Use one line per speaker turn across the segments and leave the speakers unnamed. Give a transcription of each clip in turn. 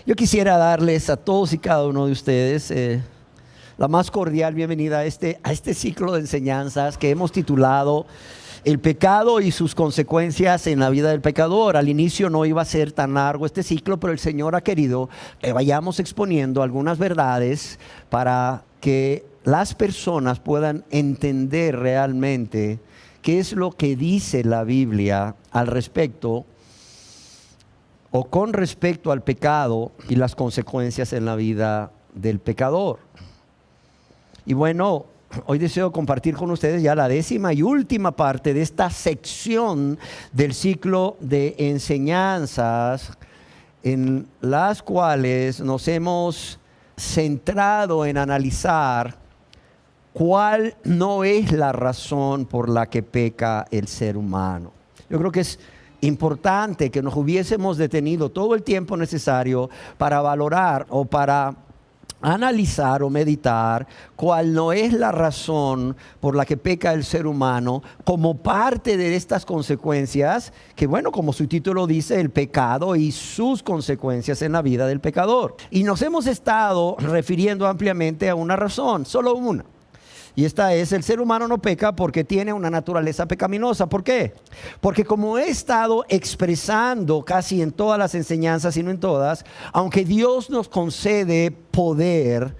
Yo quisiera darles a todos y cada uno de ustedes la más cordial bienvenida a este ciclo de enseñanzas que hemos titulado El pecado y sus consecuencias en la vida del pecador. Al inicio no iba a ser tan largo este ciclo, pero el Señor ha querido que vayamos exponiendo algunas verdades para que las personas puedan entender realmente qué es lo que dice la Biblia al respecto o con respecto al pecado y las consecuencias en la vida del pecador. Y bueno, hoy deseo compartir con ustedes ya la 10ª y última parte de esta sección del ciclo de enseñanzas en las cuales nos hemos centrado en analizar cuál no es la razón por la que peca el ser humano. Yo creo que es importante que nos hubiésemos detenido todo el tiempo necesario para valorar o para analizar o meditar cuál no es la razón por la que peca el ser humano como parte de estas consecuencias que, bueno, como su título dice, el pecado y sus consecuencias en la vida del pecador. Y nos hemos estado refiriendo ampliamente a una razón, solo una. Y esta es: el ser humano no peca porque tiene una naturaleza pecaminosa. ¿Por qué? Porque como he estado expresando casi en todas las enseñanzas, si no en todas, aunque Dios nos concede poder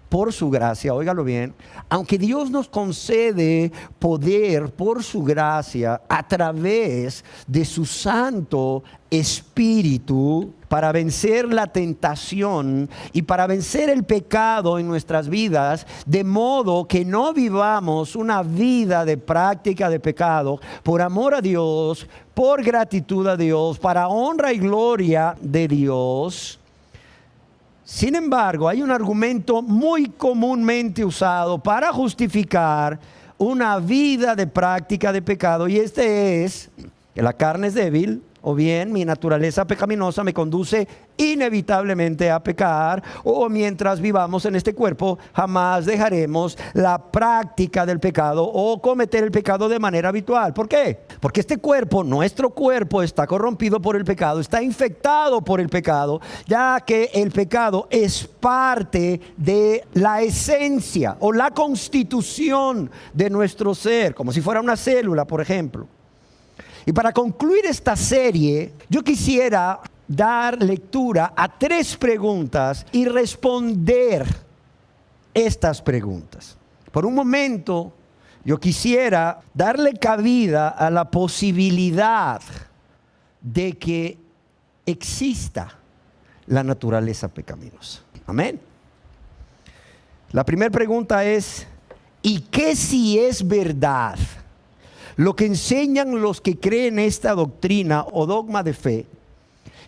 por su gracia, óigalo bien, aunque Dios nos concede poder por su gracia a través de su Santo Espíritu para vencer la tentación y para vencer el pecado en nuestras vidas, de modo que no vivamos una vida de práctica de pecado por amor a Dios, por gratitud a Dios, para honra y gloria de Dios. Sin embargo, hay un argumento muy comúnmente usado para justificar una vida de práctica de pecado, y este es que la carne es débil, o bien mi naturaleza pecaminosa me conduce inevitablemente a pecar, o mientras vivamos en este cuerpo jamás dejaremos la práctica del pecado o cometer el pecado de manera habitual. ¿Por qué? Porque este cuerpo, nuestro cuerpo, está corrompido por el pecado, está infectado por el pecado, ya que el pecado es parte de la esencia o la constitución de nuestro ser, como si fuera una célula, por ejemplo. Y para concluir esta serie, yo quisiera dar lectura a 3 preguntas y responder estas preguntas. Por un momento, yo quisiera darle cabida a la posibilidad de que exista la naturaleza pecaminosa. Amén. La primera pregunta es: ¿y qué si es verdad lo que enseñan los que creen esta doctrina o dogma de fe,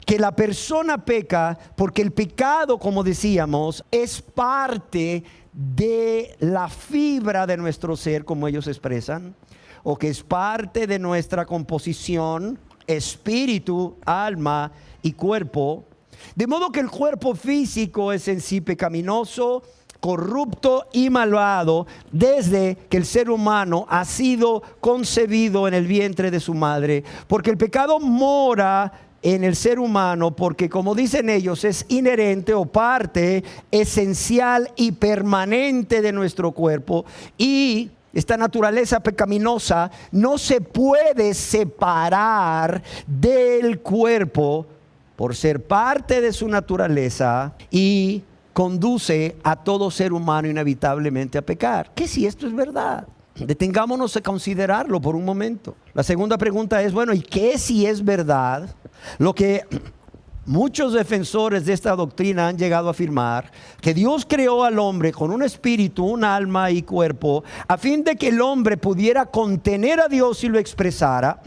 que la persona peca porque el pecado, como decíamos, es parte de la fibra de nuestro ser, como ellos expresan, o que es parte de nuestra composición, espíritu, alma y cuerpo, de modo que el cuerpo físico es en sí pecaminoso, corrupto y malvado desde que el ser humano ha sido concebido en el vientre de su madre? Porque el pecado mora en el ser humano porque, como dicen ellos, es inherente o parte esencial y permanente de nuestro cuerpo, y esta naturaleza pecaminosa no se puede separar del cuerpo por ser parte de su naturaleza y conduce a todo ser humano inevitablemente a pecar. ¿Qué si esto es verdad? Detengámonos a considerarlo por un momento. La segunda pregunta es: bueno, ¿y qué si es verdad lo que muchos defensores de esta doctrina han llegado a afirmar, que Dios creó al hombre con un espíritu, un alma y cuerpo, a fin de que el hombre pudiera contener a Dios y lo expresara,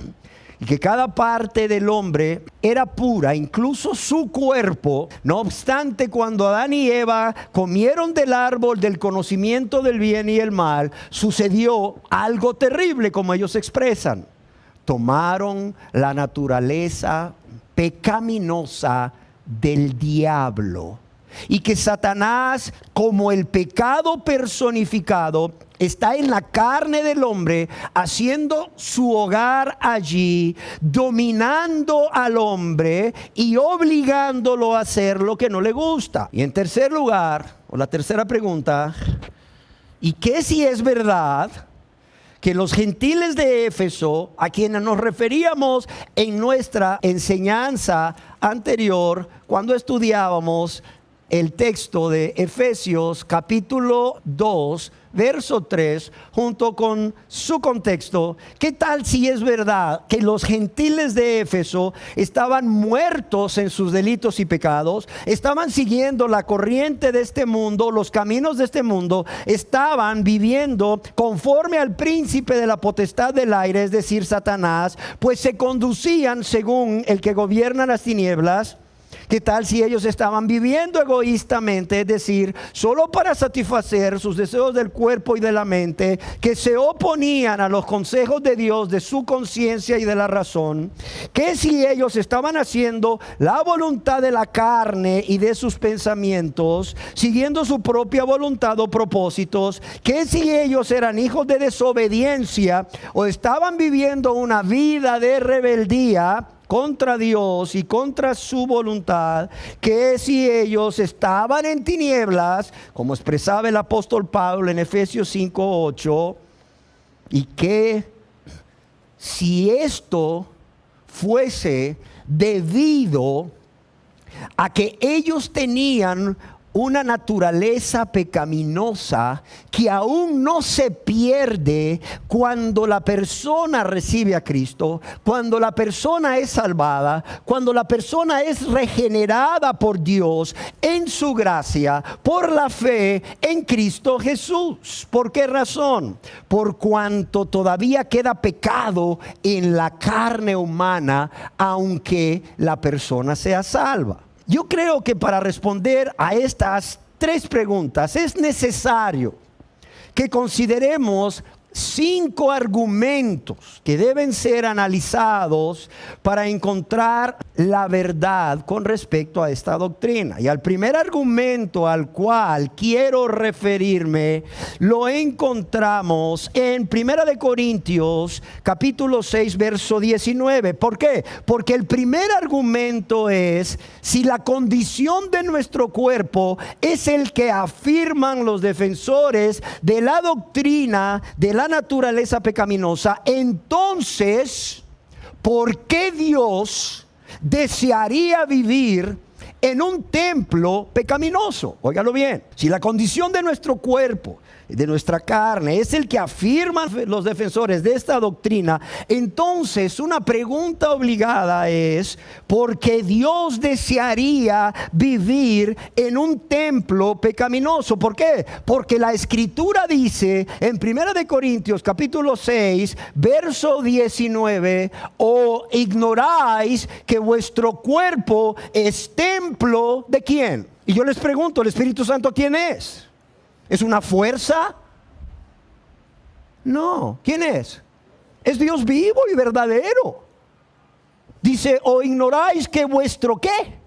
y que cada parte del hombre era pura, incluso su cuerpo? No obstante, cuando Adán y Eva comieron del árbol del conocimiento del bien y el mal, sucedió algo terrible, como ellos expresan. Tomaron la naturaleza pecaminosa del diablo y que Satanás, como el pecado personificado, está en la carne del hombre, haciendo su hogar allí, dominando al hombre y obligándolo a hacer lo que no le gusta. Y en tercer lugar, o la tercera pregunta, ¿y qué si es verdad que los gentiles de Éfeso, a quienes nos referíamos en nuestra enseñanza anterior, cuando estudiábamos el texto de Efesios capítulo 2, verso 3, junto con su contexto, qué tal si es verdad que los gentiles de Éfeso estaban muertos en sus delitos y pecados, estaban siguiendo la corriente de este mundo, los caminos de este mundo, estaban viviendo conforme al príncipe de la potestad del aire, es decir, Satanás, pues se conducían según el que gobierna las tinieblas? ¿Qué tal si ellos estaban viviendo egoístamente, es decir, solo para satisfacer sus deseos del cuerpo y de la mente, que se oponían a los consejos de Dios, de su conciencia y de la razón? ¿Qué si ellos estaban haciendo la voluntad de la carne y de sus pensamientos, siguiendo su propia voluntad o propósitos? ¿Qué si ellos eran hijos de desobediencia o estaban viviendo una vida de rebeldía contra Dios y contra su voluntad? Que si ellos estaban en tinieblas, como expresaba el apóstol Pablo en Efesios 5:8, y que si esto fuese debido a que ellos tenían una naturaleza pecaminosa que aún no se pierde cuando la persona recibe a Cristo, cuando la persona es salvada, cuando la persona es regenerada por Dios en su gracia, por la fe en Cristo Jesús. ¿Por qué razón? Por cuanto todavía queda pecado en la carne humana, aunque la persona sea salva. Yo creo que para responder a estas tres preguntas es necesario que consideremos 5 argumentos que deben ser analizados para encontrar la verdad con respecto a esta doctrina. Y al primer argumento al cual quiero referirme lo encontramos en 1 de Corintios capítulo 6 verso 19. ¿Por qué? Porque el primer argumento es: si la condición de nuestro cuerpo es el que afirman los defensores de la doctrina de la naturaleza pecaminosa, entonces, ¿por qué Dios desearía vivir en un templo pecaminoso? Óigalo bien. Si la condición de nuestro cuerpo, de nuestra carne, es el que afirman los defensores de esta doctrina, entonces una pregunta obligada es: ¿por qué Dios desearía vivir en un templo pecaminoso? ¿Por qué? Porque la Escritura dice en 1 de Corintios capítulo 6 verso 19: ¿o ignoráis que vuestro cuerpo es templo de quién? Y yo les pregunto, ¿el Espíritu Santo quién es? ¿Es una fuerza? No. ¿Quién es? Es Dios vivo y verdadero. Dice: ¿o ignoráis que vuestro qué?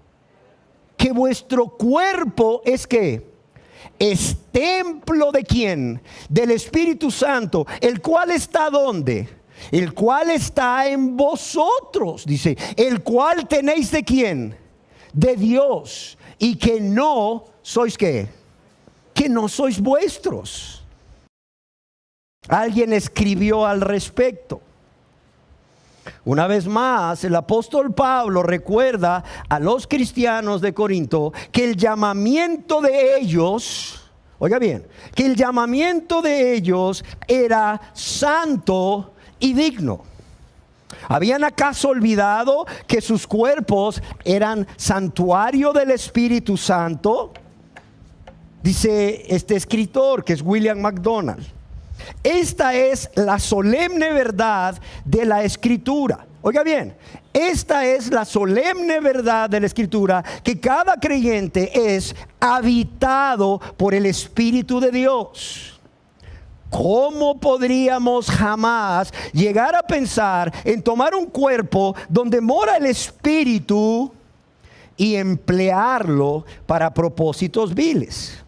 Que vuestro cuerpo es ¿qué? Es templo de quién? Del Espíritu Santo, el cual está ¿dónde? El cual está en vosotros, dice, el cual tenéis ¿de quién? De Dios, y que no sois ¿qué? Que no sois vuestros. Alguien escribió al respecto. Una vez más, el apóstol Pablo recuerda a los cristianos de Corinto que el llamamiento de ellos, oiga bien, que el llamamiento de ellos era santo y digno. ¿Habían acaso olvidado que sus cuerpos eran santuario del Espíritu Santo? Dice este escritor, que es William MacDonald: esta es la solemne verdad de la Escritura. Oiga bien, esta es la solemne verdad de la Escritura, que cada creyente es habitado por el Espíritu de Dios. ¿Cómo podríamos jamás llegar a pensar en tomar un cuerpo donde mora el Espíritu y emplearlo para propósitos viles.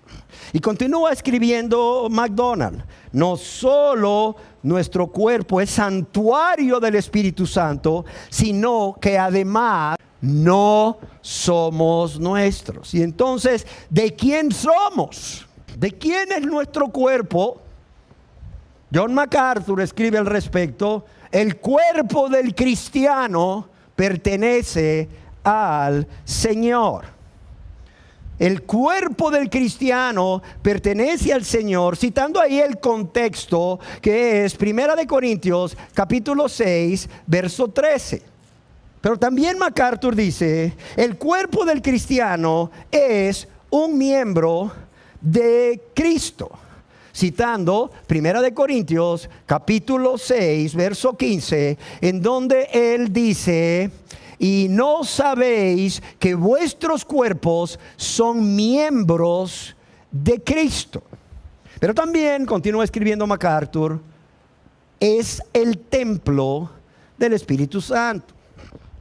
Y continúa escribiendo MacDonald: no solo nuestro cuerpo es santuario del Espíritu Santo, sino que además no somos nuestros. Y entonces, ¿de quién somos? ¿De quién es nuestro cuerpo? John MacArthur escribe al respecto: el cuerpo del cristiano pertenece al Señor. El cuerpo del cristiano pertenece al Señor, citando ahí el contexto que es 1 Corintios capítulo 6, verso 13. Pero también MacArthur dice: el cuerpo del cristiano es un miembro de Cristo. Citando 1 Corintios capítulo 6, verso 15, en donde él dice: y no sabéis que vuestros cuerpos son miembros de Cristo. Pero también, continúa escribiendo MacArthur, es el templo del Espíritu Santo.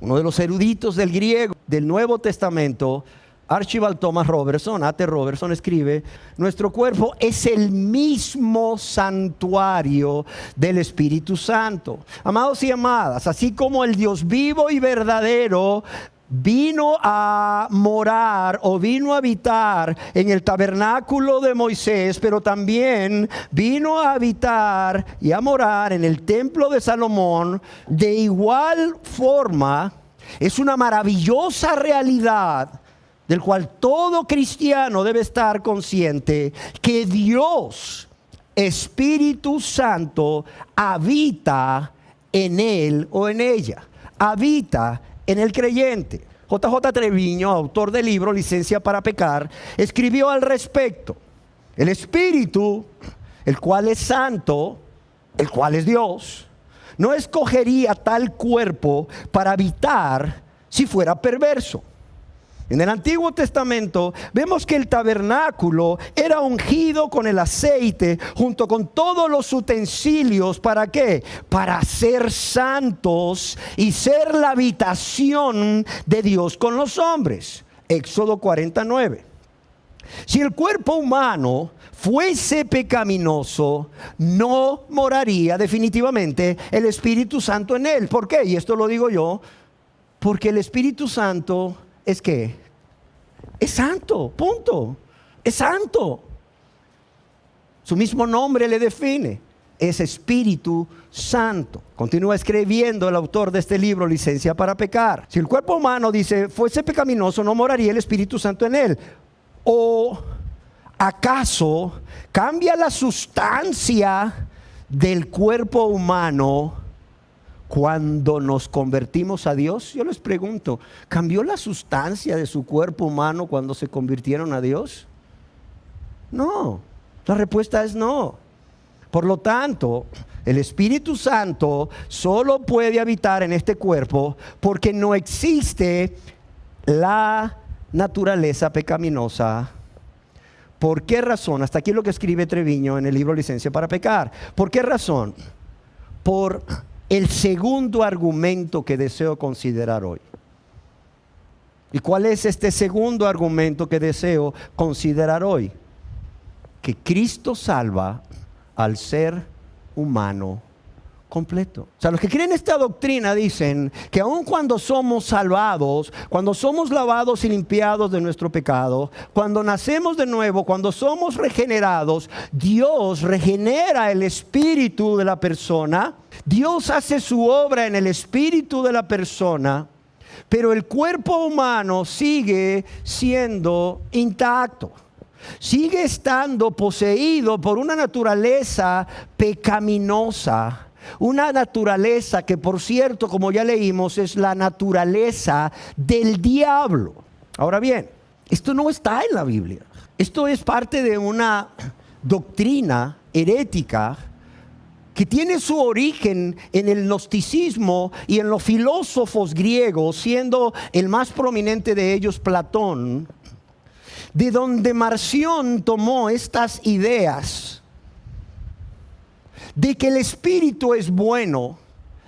Uno de los eruditos del griego del Nuevo Testamento, Archibald Thomas Robertson, A.T. Robertson, escribe: nuestro cuerpo es el mismo santuario del Espíritu Santo. Amados y amadas, así como el Dios vivo y verdadero vino a morar o vino a habitar en el tabernáculo de Moisés, pero también vino a habitar y a morar en el templo de Salomón, de igual forma es una maravillosa realidad del cual todo cristiano debe estar consciente, que Dios, Espíritu Santo, habita en él o en ella, habita en el creyente. J.J. Treviño, autor del libro Licencia para Pecar, escribió al respecto: el Espíritu, el cual es santo, el cual es Dios, no escogería tal cuerpo para habitar si fuera perverso. En el Antiguo Testamento vemos que el tabernáculo era ungido con el aceite junto con todos los utensilios. ¿Para qué? Para ser santos y ser la habitación de Dios con los hombres. Éxodo 49. Si el cuerpo humano fuese pecaminoso, no moraría definitivamente el Espíritu Santo en él. ¿Por qué? Y esto lo digo yo, porque el Espíritu Santo es que es santo, punto. Es santo. Su mismo nombre le define. Es Espíritu Santo. Continúa escribiendo el autor de este libro, Licencia para Pecar. Si el cuerpo humano, dice, fuese pecaminoso, no moraría el Espíritu Santo en él. ¿O acaso cambia la sustancia del cuerpo humano cuando nos convertimos a Dios? Yo les pregunto, ¿cambió la sustancia de su cuerpo humano cuando se convirtieron a Dios? No, la respuesta es no. Por lo tanto, el Espíritu Santo solo puede habitar en este cuerpo porque no existe la naturaleza pecaminosa. ¿Por qué razón? Hasta aquí lo que escribe Treviño en el libro Licencia para Pecar. ¿Por qué razón? Por el segundo argumento que deseo considerar hoy. ¿Y cuál es este segundo argumento que deseo considerar hoy? Que Cristo salva al ser humano completo. O sea, los que creen esta doctrina dicen que aun cuando somos salvados, cuando somos lavados y limpiados de nuestro pecado, cuando nacemos de nuevo, cuando somos regenerados, Dios regenera el espíritu de la persona. Dios hace su obra en el espíritu de la persona, pero el cuerpo humano sigue siendo intacto. Sigue estando poseído por una naturaleza pecaminosa. Una naturaleza que, por cierto, como ya leímos, es la naturaleza del diablo. Ahora bien, esto no está en la Biblia. Esto es parte de una doctrina herética que tiene su origen en el gnosticismo y en los filósofos griegos, siendo el más prominente de ellos Platón, de donde Marción tomó estas ideas de que el espíritu es bueno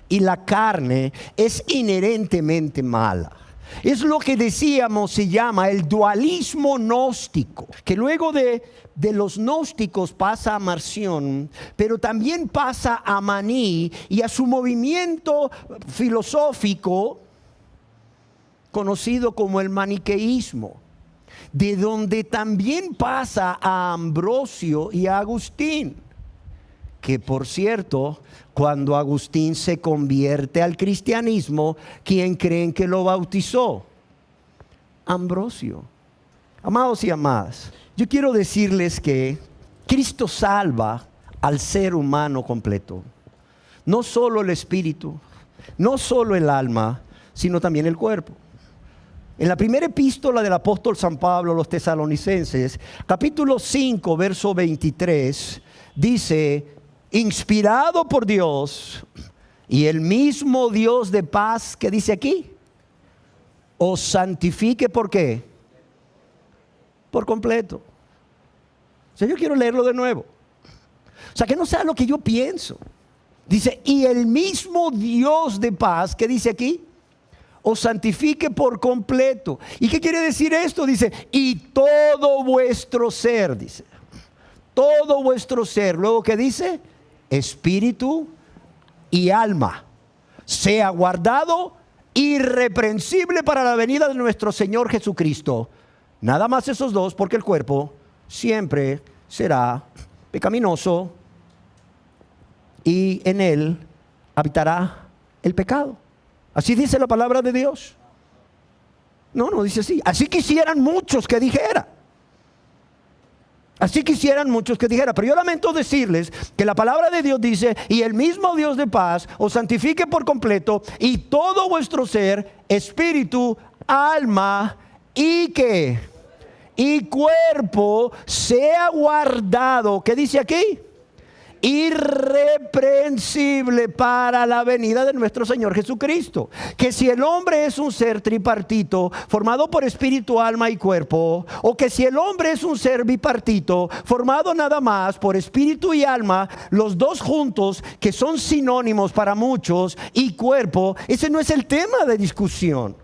y la carne es inherentemente mala. Es lo que decíamos se llama el dualismo gnóstico, que luego de los gnósticos pasa a Marción, pero también pasa a Maní y a su movimiento filosófico conocido como el maniqueísmo, de donde también pasa a Ambrosio y a Agustín, que por cierto, cuando Agustín se convierte al cristianismo, ¿quién creen que lo bautizó? Ambrosio. Amados y amadas, yo quiero decirles que Cristo salva al ser humano completo. No solo el espíritu, no solo el alma, sino también el cuerpo. En la primera epístola del apóstol San Pablo a los tesalonicenses, capítulo 5, verso 23, dice: inspirado por Dios, y el mismo Dios de paz, que dice aquí, os santifique. ¿Por qué? Por completo. O sea, yo quiero leerlo de nuevo. O sea, que no sea lo que yo pienso. Dice, y el mismo Dios de paz, que dice aquí, os santifique por completo. ¿Y qué quiere decir esto? Dice, y todo vuestro ser, dice. Todo vuestro ser. Luego, ¿qué dice? Espíritu y alma sea guardado irreprensible para la venida de nuestro Señor Jesucristo. Nada más esos dos, porque el cuerpo siempre será pecaminoso y en él habitará el pecado. Así dice la palabra de Dios. No dice así. Así quisieran muchos que dijera. Así quisieran muchos que dijera. Pero yo lamento decirles que la palabra de Dios dice, y el mismo Dios de paz os santifique por completo, y todo vuestro ser, espíritu, alma y ¿qué? Y cuerpo sea guardado. ¿Qué dice aquí? Irreprensible para la venida de nuestro Señor Jesucristo. Que si el hombre es un ser tripartito, formado por espíritu, alma y cuerpo, o que si el hombre es un ser bipartito, formado nada más por espíritu y alma, los dos juntos, que son sinónimos para muchos, y cuerpo, ese no es el tema de discusión.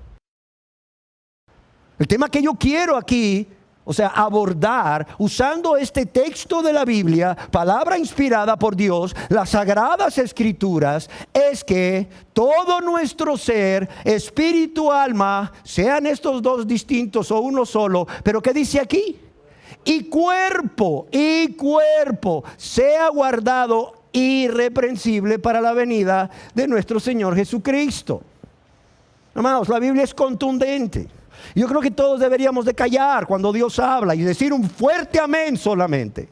El tema que yo quiero aquí, o sea, abordar usando este texto de la Biblia, palabra inspirada por Dios, las sagradas escrituras, es que todo nuestro ser, espíritu, alma, sean estos dos distintos o uno solo, pero ¿qué dice aquí? Y cuerpo, sea guardado irreprensible para la venida de nuestro Señor Jesucristo. Amados, la Biblia es contundente. Yo creo que todos deberíamos de callar cuando Dios habla y decir un fuerte amén solamente.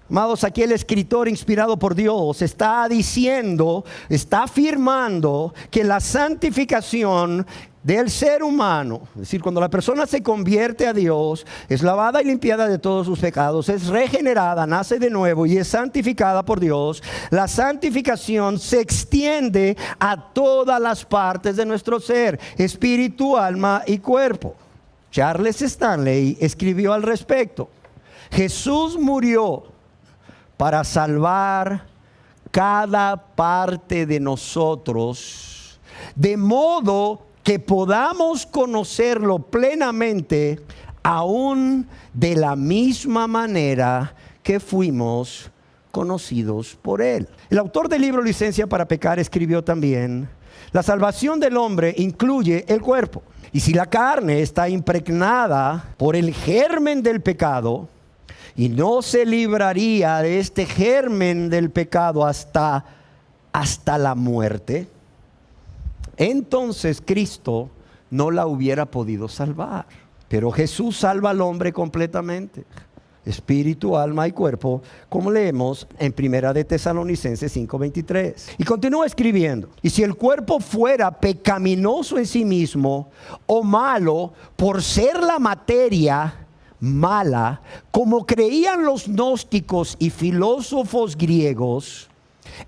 Amados, aquí el escritor inspirado por Dios está diciendo, está afirmando que la santificación del ser humano, es decir, cuando la persona se convierte a Dios, es lavada y limpiada de todos sus pecados, es regenerada, nace de nuevo y es santificada por Dios. La santificación se extiende a todas las partes de nuestro ser, espíritu, alma y cuerpo. Charles Stanley escribió al respecto: Jesús murió para salvar cada parte de nosotros, de modo que podamos conocerlo plenamente, aún de la misma manera que fuimos conocidos por Él. El autor del libro Licencia para Pecar escribió también: la salvación del hombre incluye el cuerpo. Y si la carne está impregnada por el germen del pecado, y no se libraría de este germen del pecado hasta la muerte, entonces Cristo no la hubiera podido salvar. Pero Jesús salva al hombre completamente, espíritu, alma y cuerpo, como leemos en 1 de Tesalonicenses 5:23. Y continúa escribiendo: y si el cuerpo fuera pecaminoso en sí mismo, o malo por ser la materia mala, como creían los gnósticos y filósofos griegos,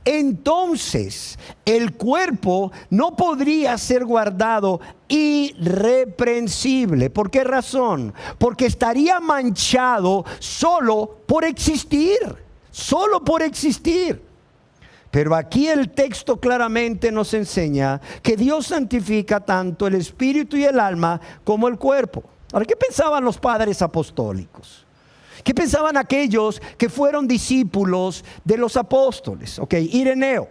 entonces el cuerpo no podría ser guardado irreprensible. ¿Por qué razón? Porque estaría manchado solo por existir. Pero aquí el texto claramente nos enseña que Dios santifica tanto el espíritu y el alma como el cuerpo. Ahora, ¿qué pensaban los padres apostólicos? ¿Qué pensaban aquellos que fueron discípulos de los apóstoles? Ireneo.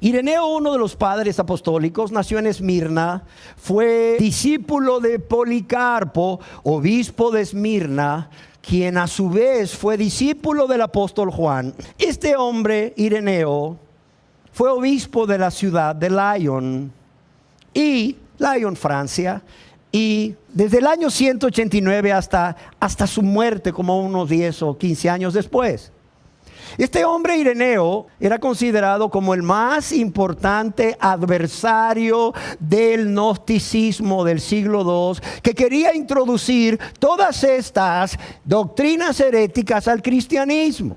Ireneo, uno de los padres apostólicos, nació en Esmirna, fue discípulo de Policarpo, obispo de Esmirna, quien a su vez fue discípulo del apóstol Juan. Este hombre, Ireneo, fue obispo de la ciudad de Lyon, Francia, y desde el año 189 hasta su muerte, como unos 10 o 15 años después. Este hombre Ireneo era considerado como el más importante adversario del gnosticismo del siglo II, que quería introducir todas estas doctrinas heréticas al cristianismo.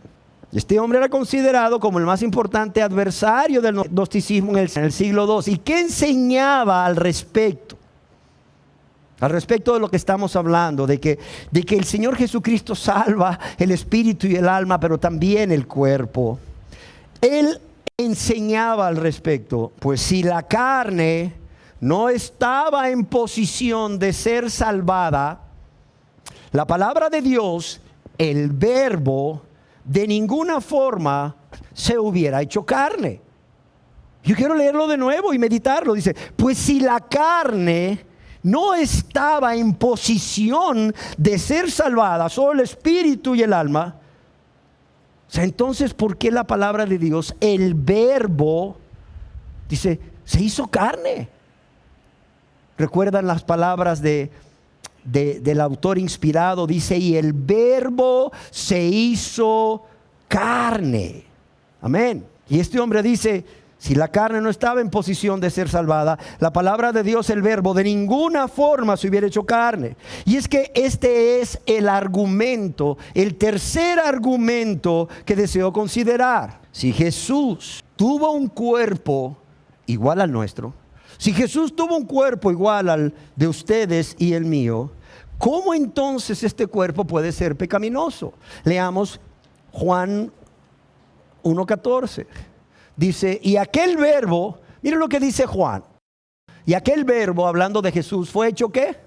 Este hombre era considerado como el más importante adversario del gnosticismo en el siglo II. ¿Y qué enseñaba al respecto? Al respecto de lo que estamos hablando, de que el Señor Jesucristo salva el espíritu y el alma, pero también el cuerpo. Él enseñaba al respecto, pues si la carne no estaba en posición de ser salvada, la palabra de Dios, el verbo, de ninguna forma se hubiera hecho carne. Yo quiero leerlo de nuevo y meditarlo. Dice, pues si la carne no estaba en posición de ser salvada, solo el espíritu y el alma, o sea, entonces, ¿por qué la palabra de Dios, el verbo, dice, se hizo carne? ¿Recuerdan las palabras del autor inspirado? Dice, y el verbo se hizo carne. Amén. Y este hombre dice, si la carne no estaba en posición de ser salvada, la palabra de Dios, el verbo, de ninguna forma se hubiera hecho carne. Y es que este es el argumento, el tercer argumento que deseo considerar. Si Jesús tuvo un cuerpo igual al nuestro, si Jesús tuvo un cuerpo igual al de ustedes y el mío, ¿cómo entonces este cuerpo puede ser pecaminoso? Leamos Juan 1:14. Dice, y aquel verbo, miren lo que dice Juan. Y aquel verbo, hablando de Jesús, ¿fue hecho qué?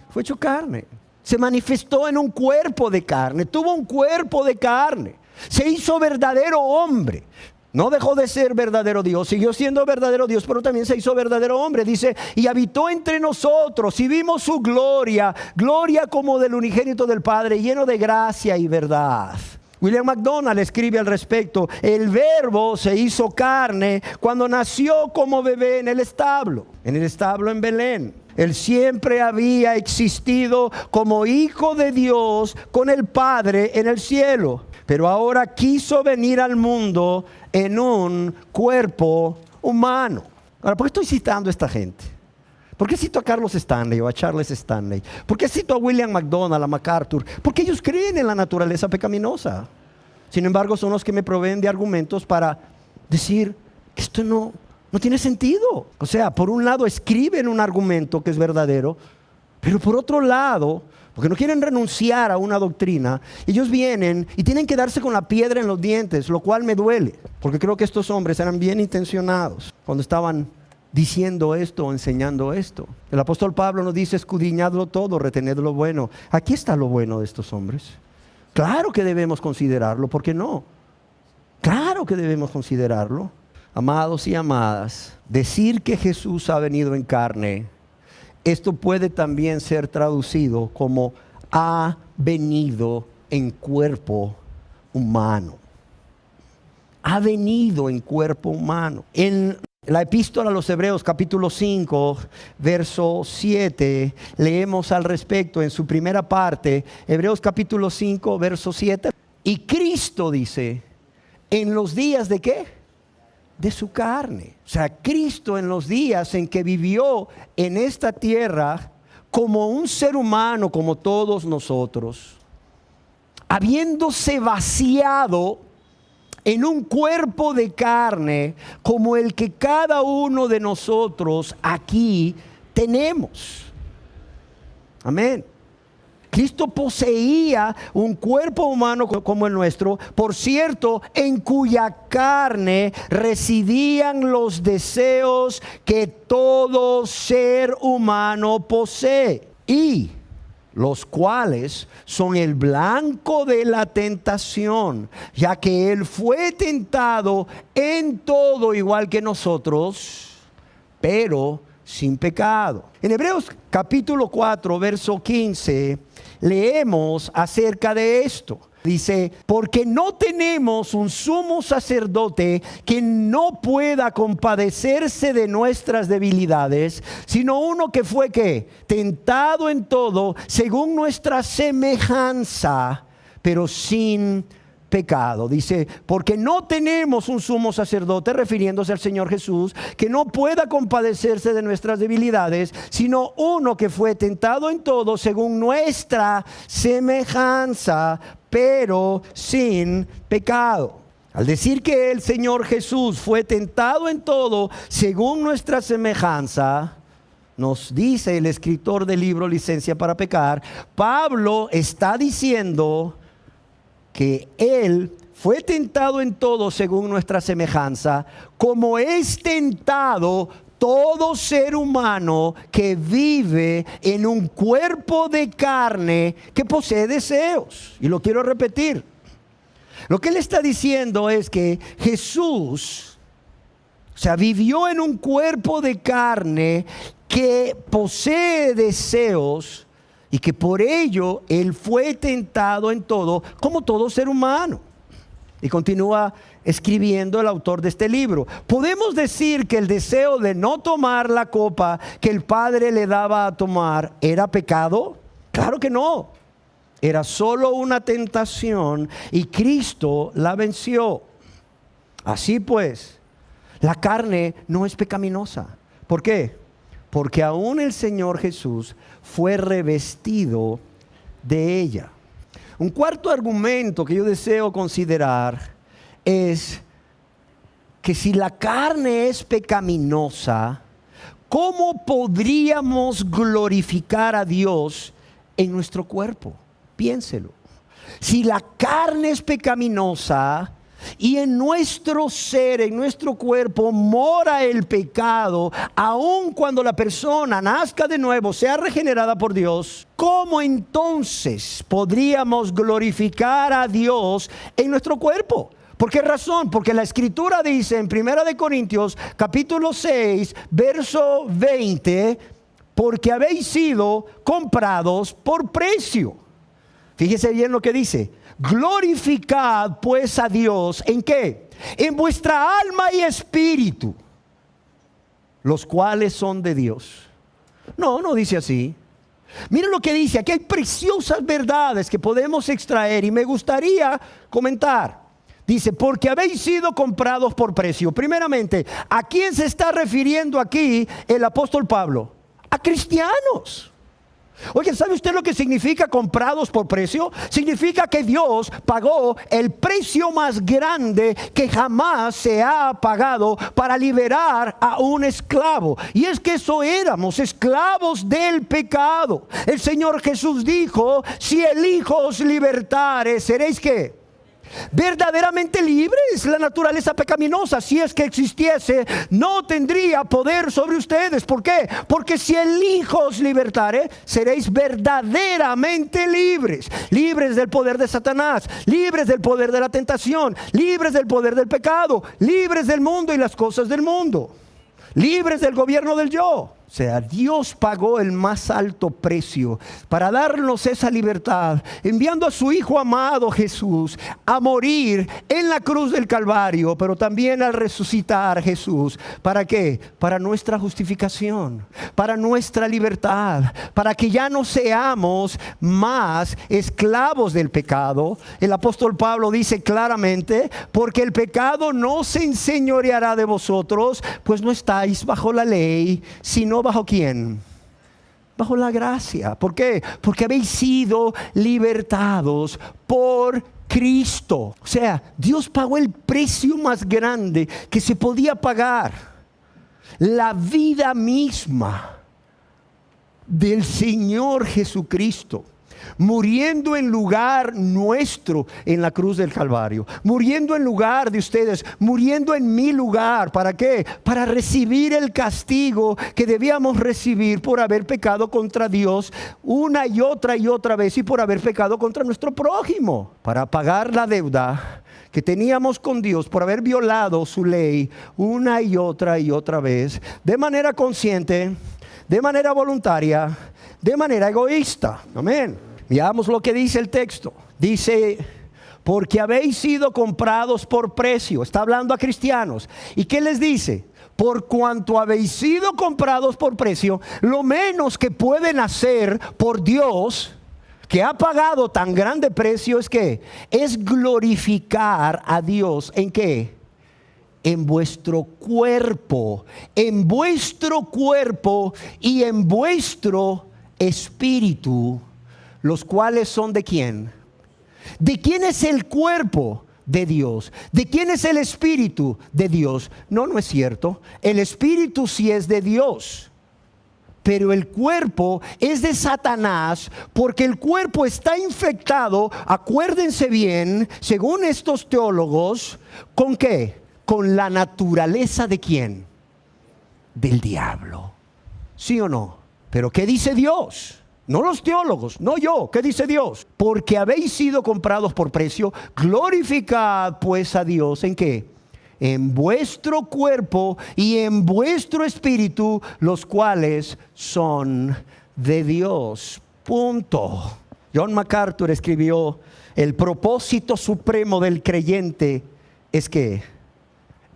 Fue hecho carne. Se manifestó en un cuerpo de carne. Tuvo un cuerpo de carne. Se hizo verdadero hombre. No dejó de ser verdadero Dios. Siguió siendo verdadero Dios, pero también se hizo verdadero hombre. Dice, y habitó entre nosotros y vimos su gloria. Gloria como del unigénito del Padre, lleno de gracia y verdad. William MacDonald escribe al respecto, el verbo se hizo carne cuando nació como bebé en el establo en Belén. Él siempre había existido como hijo de Dios con el Padre en el cielo, pero ahora quiso venir al mundo en un cuerpo humano. Ahora, ¿por qué estoy citando a esta gente? ¿Por qué cito a Carlos Stanley o a Charles Stanley? ¿Por qué cito a William MacDonald, a MacArthur? Porque ellos creen en la naturaleza pecaminosa. Sin embargo, son los que me proveen de argumentos para decir que esto no tiene sentido. O sea, por un lado escriben un argumento que es verdadero, pero por otro lado, porque no quieren renunciar a una doctrina, ellos vienen y tienen que darse con la piedra en los dientes, lo cual me duele, porque creo que estos hombres eran bien intencionados cuando estaban diciendo esto o enseñando esto. El apóstol Pablo nos dice, escudriñadlo todo, retened lo bueno. Aquí está lo bueno de estos hombres. Claro que debemos considerarlo, ¿por qué no? Claro que debemos considerarlo. Amados y amadas, decir que Jesús ha venido en carne, esto puede también ser traducido como ha venido en cuerpo humano. Ha venido en cuerpo humano. En la epístola a los Hebreos, capítulo 5, verso 7, leemos al respecto en su primera parte, Hebreos capítulo 5, verso 7. Y Cristo dice, en los días de ¿qué? De su carne. O sea, Cristo en los días en que vivió en esta tierra como un ser humano, como todos nosotros, habiéndose vaciado en un cuerpo de carne como el que cada uno de nosotros aquí tenemos. Amén. Cristo poseía un cuerpo humano como el nuestro, por cierto, en cuya carne residían los deseos que todo ser humano posee, y los cuales son el blanco de la tentación, ya que Él fue tentado en todo igual que nosotros, pero sin pecado. En Hebreos capítulo 4, verso 15, leemos acerca de esto. Dice, porque no tenemos un sumo sacerdote que no pueda compadecerse de nuestras debilidades, sino uno que fue ¿qué? Tentado en todo, según nuestra semejanza, pero sin pecado. Dice, porque no tenemos un sumo sacerdote, refiriéndose al Señor Jesús, que no pueda compadecerse de nuestras debilidades, sino uno que fue tentado en todo, según nuestra semejanza, pero sin pecado. Al decir que el Señor Jesús fue tentado en todo según nuestra semejanza, nos dice el escritor del libro Licencia para Pecar, Pablo está diciendo que Él fue tentado en todo según nuestra semejanza, como es tentado todo ser humano que vive en un cuerpo de carne que posee deseos. Y lo quiero repetir. Lo que él está diciendo es que Jesús, vivió en un cuerpo de carne que posee deseos y que por ello él fue tentado en todo, como todo ser humano. Y continúa escribiendo el autor de este libro. ¿Podemos decir que el deseo de no tomar la copa que el Padre le daba a tomar era pecado? Claro que no. Era solo una tentación y Cristo la venció. Así pues, la carne no es pecaminosa. ¿Por qué? Porque aún el Señor Jesús fue revestido de ella. Un cuarto argumento que yo deseo considerar es que si la carne es pecaminosa, ¿cómo podríamos glorificar a Dios en nuestro cuerpo? Piénselo. Si la carne es pecaminosa y en nuestro ser, en nuestro cuerpo mora el pecado, aun cuando la persona nazca de nuevo, sea regenerada por Dios, ¿cómo entonces podríamos glorificar a Dios en nuestro cuerpo? ¿Por qué razón? Porque la Escritura dice en 1 Corintios capítulo 6, verso 20, porque habéis sido comprados por precio. Fíjese bien lo que dice. Glorificad pues a Dios, ¿en qué? En vuestra alma y espíritu, los cuales son de Dios. No dice así. Miren lo que dice, aquí hay preciosas verdades que podemos extraer y me gustaría comentar. Dice, porque habéis sido comprados por precio. Primeramente, ¿a quién se está refiriendo aquí el apóstol Pablo? A cristianos. Oye, ¿sabe usted lo que significa comprados por precio? Significa que Dios pagó el precio más grande que jamás se ha pagado para liberar a un esclavo. Y es que eso éramos, esclavos del pecado. El Señor Jesús dijo, si el Hijo os libertare, ¿seréis qué? Verdaderamente libres. La naturaleza pecaminosa, si es que existiese, no tendría poder sobre ustedes. ¿Por qué? Porque si el Hijo os libertare, seréis verdaderamente libres. Libres del poder de Satanás, libres del poder de la tentación, libres del poder del pecado, libres del mundo y las cosas del mundo, libres del gobierno del yo. O sea, Dios pagó el más alto precio para darnos esa libertad, enviando a su Hijo amado Jesús a morir en la cruz del Calvario, pero también al resucitar Jesús. ¿Para qué? Para nuestra justificación, para nuestra libertad, para que ya no seamos más esclavos del pecado. El apóstol Pablo dice claramente, porque el pecado no se enseñoreará de vosotros, pues no estáis bajo la ley, sino ¿bajo quién? Bajo la gracia. ¿Por qué? Porque habéis sido libertados por Cristo. O sea, Dios pagó el precio más grande que se podía pagar. La vida misma del Señor Jesucristo muriendo en lugar nuestro en la cruz del Calvario, muriendo en lugar de ustedes, muriendo en mi lugar. ¿Para qué? Para recibir el castigo que debíamos recibir por haber pecado contra Dios una y otra vez, y por haber pecado contra nuestro prójimo, para pagar la deuda que teníamos con Dios por haber violado su ley una y otra vez, de manera consciente, de manera voluntaria, de manera egoísta. Amén. Veamos lo que dice el texto. Dice: porque habéis sido comprados por precio. Está hablando a cristianos. ¿Y qué les dice? Por cuanto habéis sido comprados por precio, lo menos que pueden hacer por Dios, que ha pagado tan grande precio, es que es glorificar a Dios. ¿En qué? En vuestro cuerpo y en vuestro espíritu, los cuales son ¿de quién? ¿De quién es el cuerpo? De Dios. ¿De quién es el espíritu? De Dios. No es cierto. El espíritu sí es de Dios, pero el cuerpo es de Satanás, porque el cuerpo está infectado, acuérdense bien, según estos teólogos, ¿con qué? Con la naturaleza ¿de quién? Del diablo. ¿Sí o no? Pero ¿qué dice Dios? No los teólogos, no yo. ¿Qué dice Dios? Porque habéis sido comprados por precio, glorificad pues a Dios. ¿En qué? En vuestro cuerpo y en vuestro espíritu, los cuales son de Dios. Punto. John MacArthur escribió: el propósito supremo del creyente es que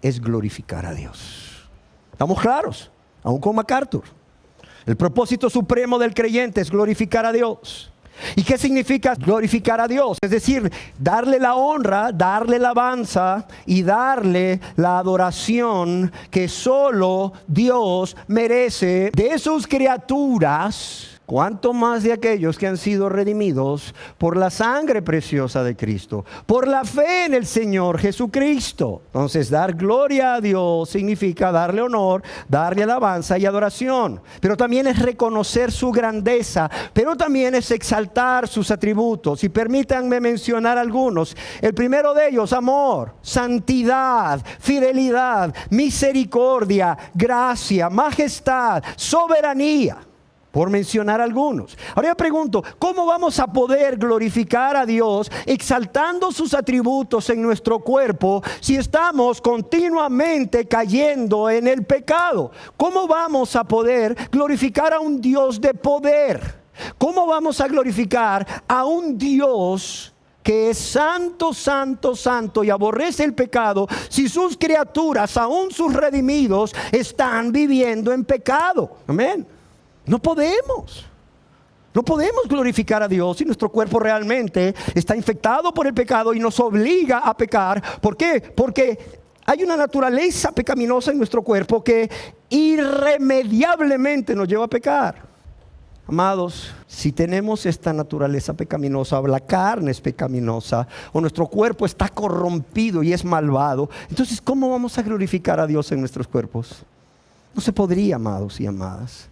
es glorificar a Dios. ¿Estamos claros? Aún con MacArthur. El propósito supremo del creyente es glorificar a Dios. ¿Y qué significa glorificar a Dios? Es decir, darle la honra, darle la alabanza y darle la adoración que solo Dios merece de sus criaturas. ¿Cuánto más de aquellos que han sido redimidos por la sangre preciosa de Cristo, por la fe en el Señor Jesucristo? Entonces, dar gloria a Dios significa darle honor, darle alabanza y adoración. Pero también es reconocer su grandeza, pero también es exaltar sus atributos. Y permítanme mencionar algunos. El primero de ellos: amor, santidad, fidelidad, misericordia, gracia, majestad, soberanía, por mencionar algunos. Ahora yo pregunto: ¿cómo vamos a poder glorificar a Dios exaltando sus atributos en nuestro cuerpo si estamos continuamente cayendo en el pecado? ¿Cómo vamos a poder glorificar a un Dios de poder? ¿Cómo vamos a glorificar a un Dios que es santo, santo, santo y aborrece el pecado, si sus criaturas, aún sus redimidos, están viviendo en pecado? Amén. No podemos glorificar a Dios si nuestro cuerpo realmente está infectado por el pecado y nos obliga a pecar. ¿Por qué? Porque hay una naturaleza pecaminosa en nuestro cuerpo que irremediablemente nos lleva a pecar. Amados, si tenemos esta naturaleza pecaminosa, o la carne es pecaminosa, o nuestro cuerpo está corrompido y es malvado, entonces ¿cómo vamos a glorificar a Dios en nuestros cuerpos? No se podría, amados y amadas.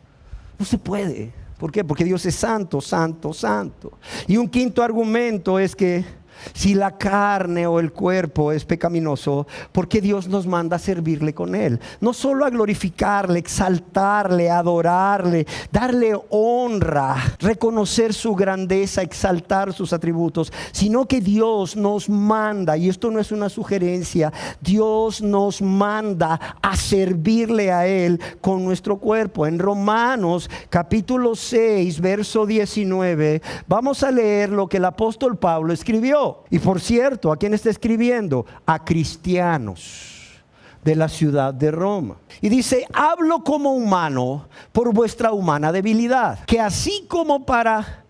No se puede. ¿Por qué? Porque Dios es santo, santo, santo. Y un quinto argumento es que si la carne o el cuerpo es pecaminoso, ¿por qué Dios nos manda a servirle con él? No solo a glorificarle, exaltarle, adorarle, darle honra, reconocer su grandeza, exaltar sus atributos, sino que Dios nos manda, y esto no es una sugerencia, Dios nos manda a servirle a él con nuestro cuerpo. En Romanos capítulo 6, verso 19, vamos a leer lo que el apóstol Pablo escribió. Y por cierto, ¿a quién está escribiendo? A cristianos de la ciudad de Roma. Y dice: hablo como humano por vuestra humana debilidad, que así como para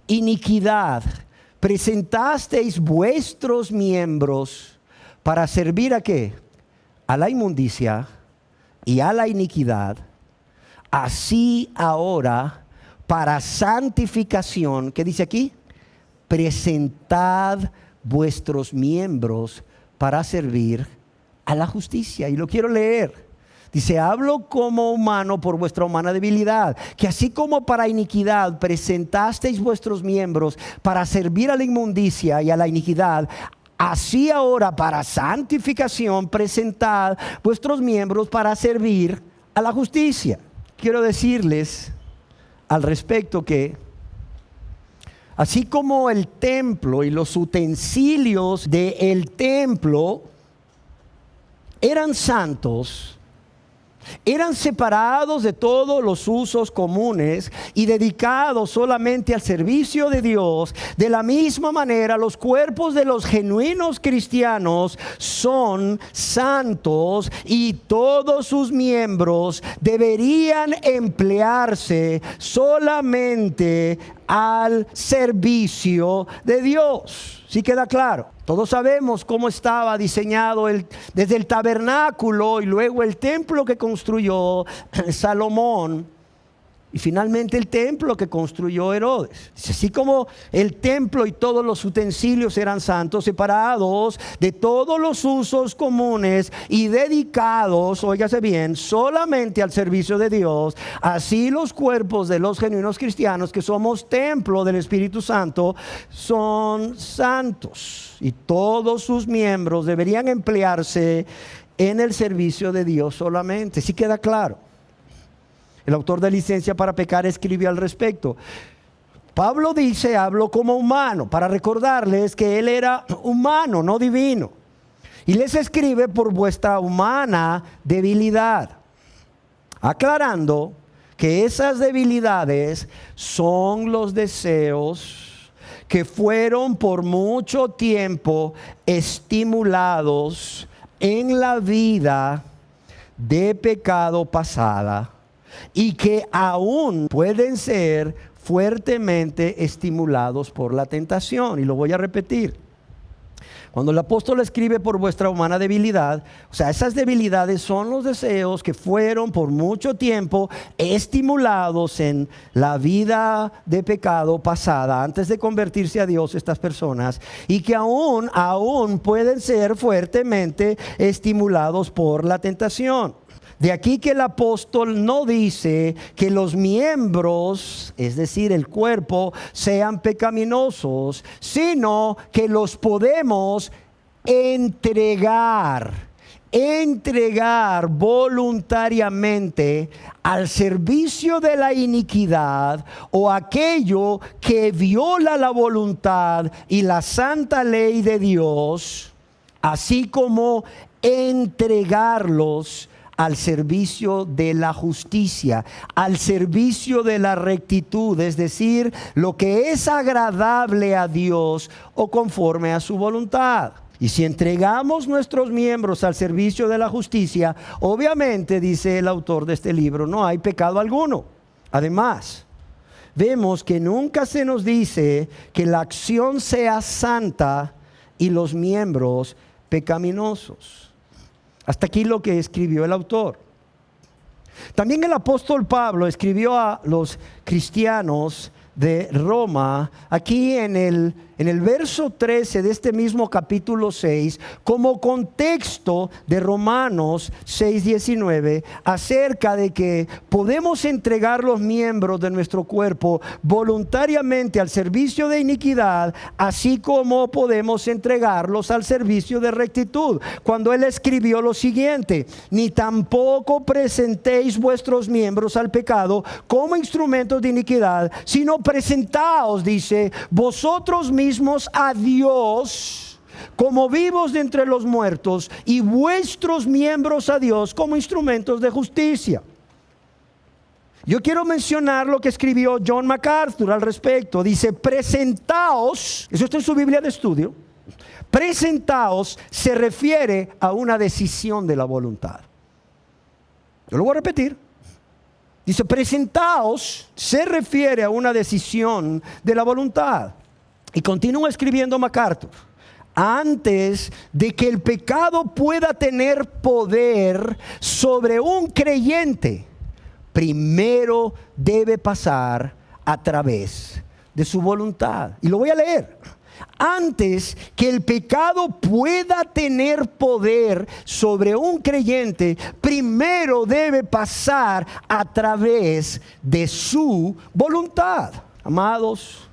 iniquidad presentasteis vuestros miembros para servir ¿a qué? A la inmundicia y a la iniquidad, así ahora para santificación, ¿qué dice aquí? Presentad vuestros miembros para servir a la justicia. Y lo quiero leer. Dice, hablo como humano por vuestra humana debilidad, que así como para iniquidad presentasteis vuestros miembros para servir a la inmundicia y a la iniquidad, así ahora para santificación presentad vuestros miembros para servir a la justicia. Quiero decirles al respecto que así como el templo y los utensilios del templo eran santos, eran separados de todos los usos comunes y dedicados solamente al servicio de Dios, de la misma manera los cuerpos de los genuinos cristianos son santos y todos sus miembros deberían emplearse solamente al servicio de Dios. ¿Sí queda claro? Todos sabemos cómo estaba diseñado desde el tabernáculo y luego el templo que construyó Salomón y finalmente el templo que construyó Herodes. Así como el templo y todos los utensilios eran santos, separados de todos los usos comunes y dedicados, óigase bien, solamente al servicio de Dios, así los cuerpos de los genuinos cristianos, que somos templo del Espíritu Santo, son santos y todos sus miembros deberían emplearse en el servicio de Dios solamente. ¿Sí queda claro? El autor de Licencia para Pecar escribió al respecto. Pablo dice, hablo como humano, para recordarles que él era humano, no divino. Y les escribe por vuestra humana debilidad, aclarando que esas debilidades son los deseos que fueron por mucho tiempo estimulados en la vida de pecado pasada y que aún pueden ser fuertemente estimulados por la tentación. Y lo voy a repetir. Cuando el apóstol escribe por vuestra humana debilidad, o sea, esas debilidades son los deseos que fueron por mucho tiempo estimulados en la vida de pecado pasada, antes de convertirse a Dios estas personas, y que aún pueden ser fuertemente estimulados por la tentación. De aquí que el apóstol no dice que los miembros, es decir, el cuerpo, sean pecaminosos, sino que los podemos entregar voluntariamente al servicio de la iniquidad o aquello que viola la voluntad y la santa ley de Dios, así como entregarlos al servicio de la justicia, al servicio de la rectitud, es decir, lo que es agradable a Dios o conforme a su voluntad. Y si entregamos nuestros miembros al servicio de la justicia, obviamente, dice el autor de este libro, no hay pecado alguno. Además, vemos que nunca se nos dice que la acción sea santa y los miembros pecaminosos. Hasta aquí lo que escribió el autor. También el apóstol Pablo escribió a los cristianos de Roma, aquí en el verso 13 de este mismo capítulo 6, como contexto de Romanos 6:19, acerca de que podemos entregar los miembros de nuestro cuerpo voluntariamente al servicio de iniquidad, así como podemos entregarlos al servicio de rectitud. Cuando él escribió lo siguiente: ni tampoco presentéis vuestros miembros al pecado como instrumentos de iniquidad, sino presentaos, dice, vosotros mismos a Dios como vivos de entre los muertos y vuestros miembros a Dios como instrumentos de justicia. Yo quiero mencionar lo que escribió John MacArthur al respecto. Dice, presentaos, eso está en su Biblia de estudio, presentaos se refiere a una decisión de la voluntad. Yo lo voy a repetir. Dice, presentaos se refiere a una decisión de la voluntad. Y continúa escribiendo MacArthur. Antes de que el pecado pueda tener poder sobre un creyente, primero debe pasar a través de su voluntad. Y lo voy a leer. Antes que el pecado pueda tener poder sobre un creyente, primero debe pasar a través de su voluntad. Amados,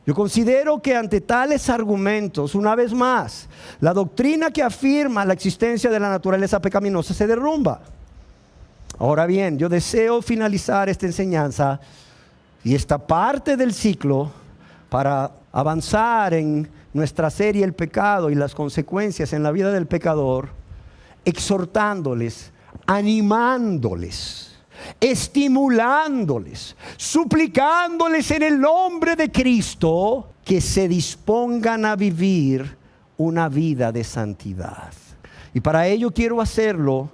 yo considero que ante tales argumentos, una vez más, la doctrina que afirma la existencia de la naturaleza pecaminosa se derrumba. Ahora bien, yo deseo finalizar esta enseñanza y esta parte del ciclo para avanzar en nuestra serie El pecado y las consecuencias en la vida del pecador, exhortándoles, animándoles, estimulándoles, suplicándoles en el nombre de Cristo que se dispongan a vivir una vida de santidad. Y para ello quiero hacerlo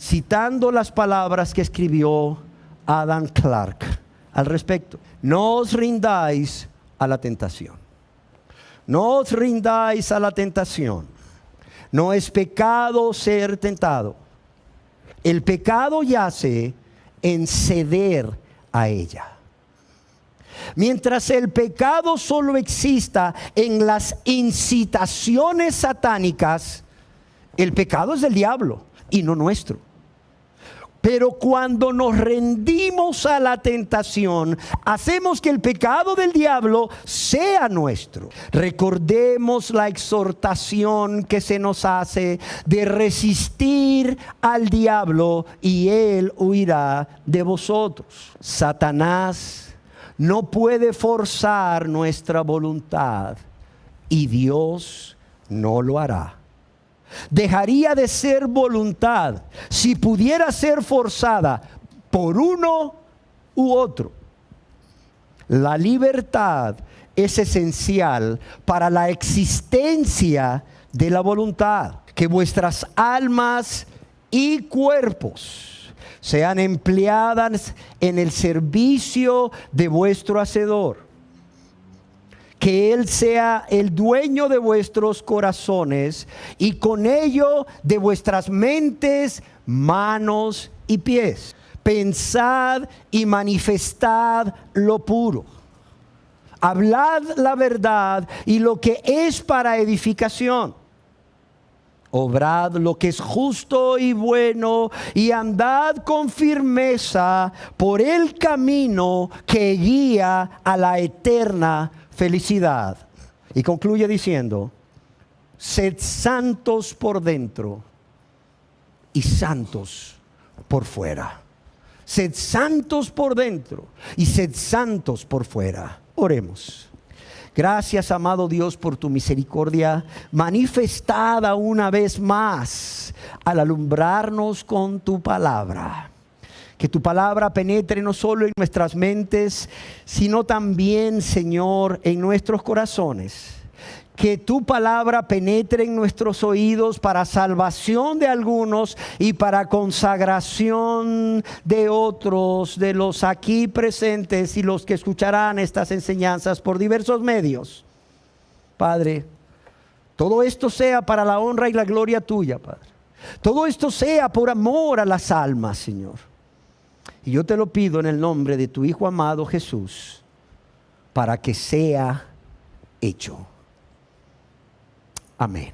citando las palabras que escribió Adam Clarke al respecto. No os rindáis a la tentación. No os rindáis a la tentación. No es pecado ser tentado. El pecado yace en ceder a ella. Mientras el pecado solo exista en las incitaciones satánicas, el pecado es del diablo y no nuestro. Pero cuando nos rendimos a la tentación, hacemos que el pecado del diablo sea nuestro. Recordemos la exhortación que se nos hace de resistir al diablo y él huirá de vosotros. Satanás no puede forzar nuestra voluntad y Dios no lo hará. Dejaría de ser voluntad si pudiera ser forzada por uno u otro. La libertad es esencial para la existencia de la voluntad. Que vuestras almas y cuerpos sean empleadas en el servicio de vuestro Hacedor. Que Él sea el dueño de vuestros corazones y con ello de vuestras mentes, manos y pies. Pensad y manifestad lo puro. Hablad la verdad y lo que es para edificación. Obrad lo que es justo y bueno y andad con firmeza por el camino que guía a la eterna felicidad. Y concluye diciendo: sed santos por dentro y santos por fuera. Sed santos por dentro y sed santos por fuera. Oremos. Gracias, amado Dios, por tu misericordia manifestada una vez más al alumbrarnos con tu palabra. Que tu palabra penetre no solo en nuestras mentes, sino también, Señor, en nuestros corazones. Que tu palabra penetre en nuestros oídos para salvación de algunos y para consagración de otros, de los aquí presentes y los que escucharán estas enseñanzas por diversos medios. Padre, todo esto sea para la honra y la gloria tuya, Padre. Todo esto sea por amor a las almas, Señor. Y yo te lo pido en el nombre de tu Hijo amado Jesús, para que sea hecho. Amén.